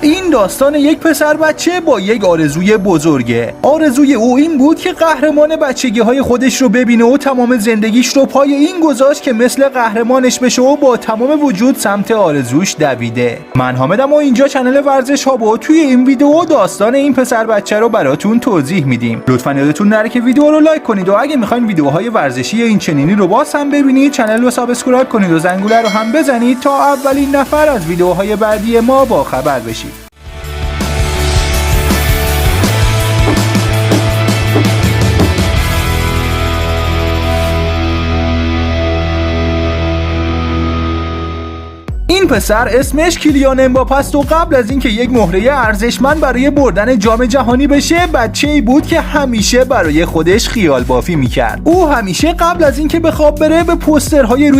این داستان یک پسر بچه با یک آرزوی بزرگه. آرزوی او این بود که قهرمان بچگی‌های خودش رو ببینه و تمام زندگیش رو پای این گذاشت که مثل قهرمانش بشه و با تمام وجود سمت آرزوش دویده. من حامدم و اینجا چنل ورزش ها با توی این ویدیو داستان این پسر بچه رو براتون توضیح میدیم. لطفاً یادتون نره که ویدیو رو لایک کنید و اگه میخواین ویدیوهای ورزشی این چنینی رو باز هم ببینید چنل رو سابسکرایب کنید و زنگوله رو هم بزنید تا اولین نفر از ویدیوهای بعدی ما با خبر بشید. این پسر اسمش کیلیان امباپه است و قبل از اینکه یک مهره ارزشمند برای بردن جام جهانی بشه بچه‌ای بود که همیشه برای خودش خیال بافی میکرد. او همیشه قبل از اینکه به خواب بره به پوسترهای روی